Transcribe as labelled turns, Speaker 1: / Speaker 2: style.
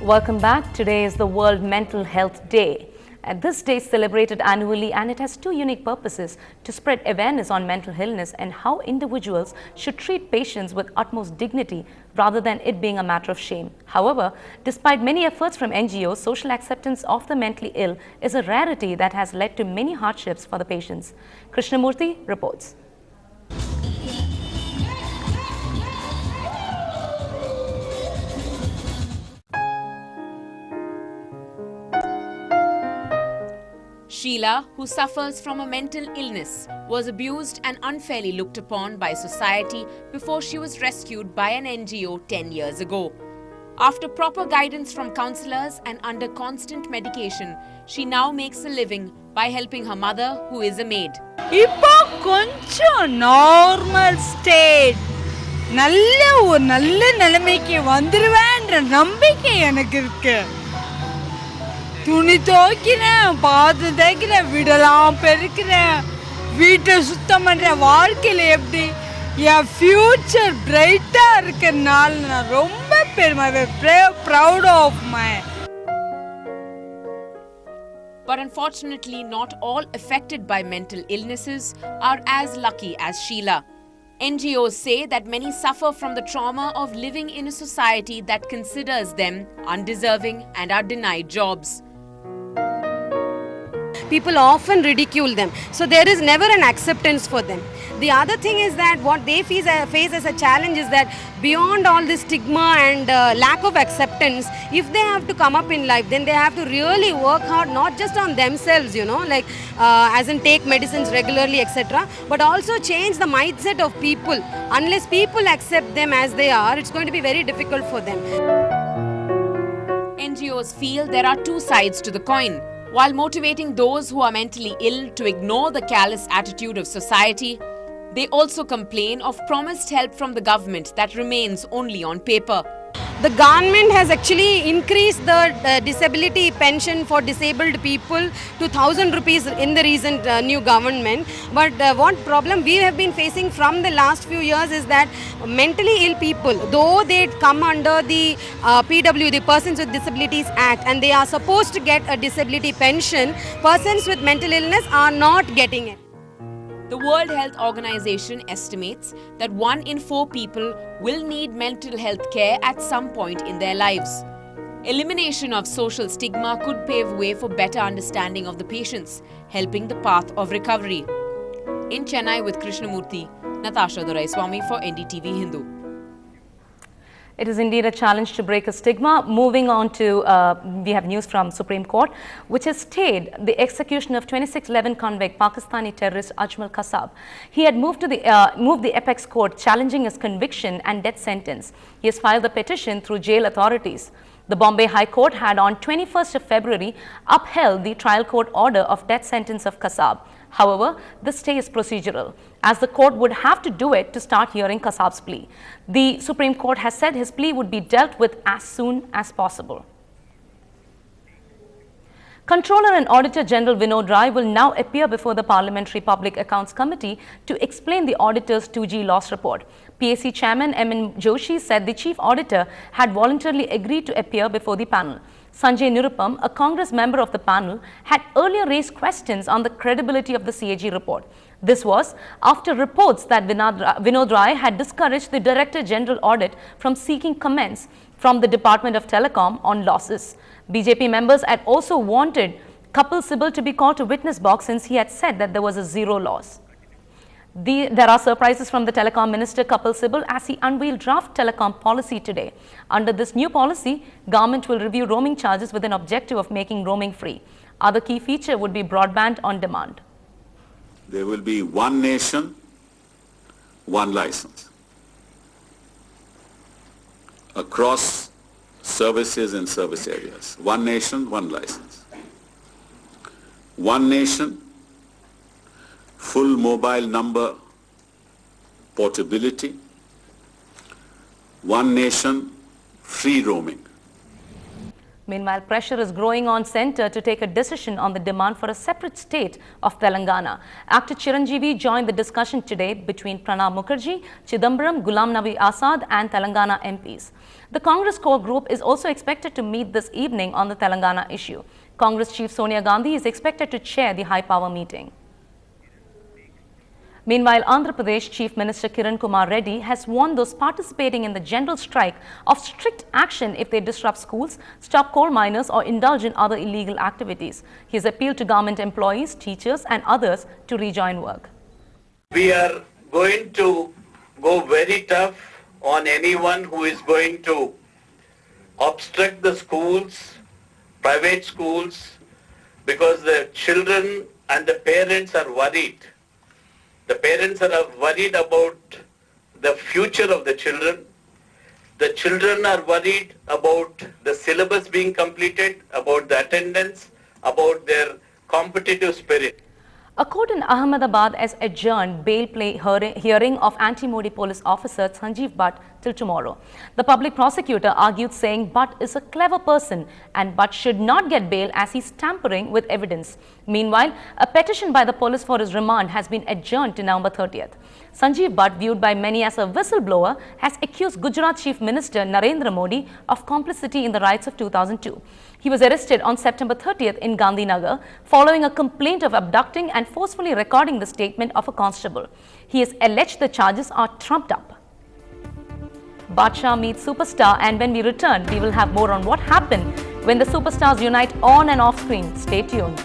Speaker 1: Welcome back. Today is the World Mental Health Day. This day is celebrated annually and it has two unique purposes: to spread awareness on mental illness and how individuals should treat patients with utmost dignity rather than it being a matter of shame. However, despite many efforts from NGOs, social acceptance of the mentally ill is a rarity that has led to many hardships for the patients. Krishnamurthy reports.
Speaker 2: Sheila, who suffers from a mental illness, was abused and unfairly looked upon by society before she was rescued by an NGO 10 years ago. After proper guidance from counselors and under constant medication, she now makes a living by helping her mother, who is a maid.
Speaker 3: இப்போ கொஞ்சம் normal state நல்ல நிலைமைக்கு வந்துருவேன்ற நம்பிக்கை எனக்கு இருக்கு. துணி துவைக்கிறேன், பாத்து தைக்கிறேன், வீடெல்லாம் பெருக்கிறேன், வீட்டை சுத்தம் பண்ற. வாழ்க்கையில எப்படி என் ஃபியூச்சர் பிரைட்டா இருக்கறனால நான் ரொம்ப proud of my.
Speaker 2: But unfortunately, not all affected by mental illnesses are as lucky as Sheila. NGOs say that many suffer from the trauma of living in a society that considers them undeserving and are denied jobs.
Speaker 4: People often ridicule them, so there is never an acceptance for them. The other thing is that what they face as a challenge is that beyond all this stigma and lack of acceptance, if they have to come up in life, then they have to really work hard, not just on themselves, like as in take medicines regularly, etc., but also change the mindset of people. Unless people accept them as they are, it's going to be very difficult for them.
Speaker 2: NGOs feel there are two sides to the coin. While motivating those who are mentally ill to ignore the callous attitude of society, they also complain of promised help from the government that remains only on paper.
Speaker 4: The government has actually increased the disability pension for disabled people to 1,000 rupees in the recent new government. But what problem we have been facing from the last few years is that mentally ill people, though they come under the PW, the Persons with Disabilities Act, and they are supposed to get a disability pension, persons with mental illness are not getting it.
Speaker 2: The World Health Organization estimates that 1 in 4 people will need mental health care at some point in their lives. Elimination of social stigma could pave way for better understanding of the patients, helping the path of recovery. In Chennai with Krishnamurthy, Natasha Doraiswamy for NDTV Hindu.
Speaker 1: It is indeed a challenge to break a stigma. Moving on to, we have news from Supreme Court, which has stayed the execution of 2611 convict Pakistani terrorist Ajmal Kasab. He had moved the apex court challenging his conviction and death sentence. He has filed the petition through jail authorities. The Bombay High Court had on 21st of February upheld the trial court order of death sentence of Kasab. However, the stay is procedural, as the court would have to do it to start hearing Kasab's plea. The Supreme Court has said his plea would be dealt with as soon as possible. Controller and Auditor General Vinod Rai will now appear before the Parliamentary Public Accounts Committee to explain the auditor's 2G loss report. PAC Chairman M.N. Joshi said the Chief Auditor had voluntarily agreed to appear before the panel. Sanjay Nirupam, a Congress member of the panel, had earlier raised questions on the credibility of the CAG report. This was after reports that Vinod Rai had discouraged the Director General Audit from seeking comments from the Department of Telecom on losses. BJP members had also wanted Kapil Sibal to be called to witness box since he had said that there was a zero loss. There are surprises from the Telecom Minister Kapil Sibal as he unveiled draft telecom policy today. Under this new policy, government will review roaming charges with an objective of making roaming free. Other key feature would be broadband on demand.
Speaker 5: There will be one nation, one license across services and service areas. One nation, one license. One nation, full mobile number portability. One nation, free roaming.
Speaker 1: Meanwhile, pressure is growing on centre to take a decision on the demand for a separate state of Telangana. Actor Chiranjeevi joined the discussion today between Pranab Mukherjee, Chidambaram, Ghulam Nabi Azad and Telangana MPs. The Congress core group is also expected to meet this evening on the Telangana issue. Congress Chief Sonia Gandhi is expected to chair the high-power meeting. Meanwhile, Andhra Pradesh Chief Minister Kiran Kumar Reddy has warned those participating in the general strike of strict action if they disrupt schools, stop coal miners or indulge in other illegal activities. He has appealed to government employees, teachers and others to rejoin work.
Speaker 6: We are going to go very tough on anyone who is going to obstruct the schools, private schools, because the children and the parents are worried. The parents are worried about the future of the children. The children are worried about the syllabus being completed, about the attendance, about their competitive spirit.
Speaker 1: A court in Ahmedabad has adjourned bail hearing of anti-Modi police officer Sanjeev Bhatt till tomorrow. The public prosecutor argued saying Bhatt is a clever person and Bhatt should not get bail as he's tampering with evidence. Meanwhile, a petition by the police for his remand has been adjourned to November 30th. Sanjeev Bhatt, viewed by many as a whistleblower, has accused Gujarat Chief Minister Narendra Modi of complicity in the riots of 2002. He was arrested on September 30th in Gandhinagar following a complaint of abducting and forcefully recording the statement of a constable. He has alleged the charges are trumped up. Badshah meets superstar, and when we return, we will have more on what happened when the superstars unite on and off screen. Stay tuned.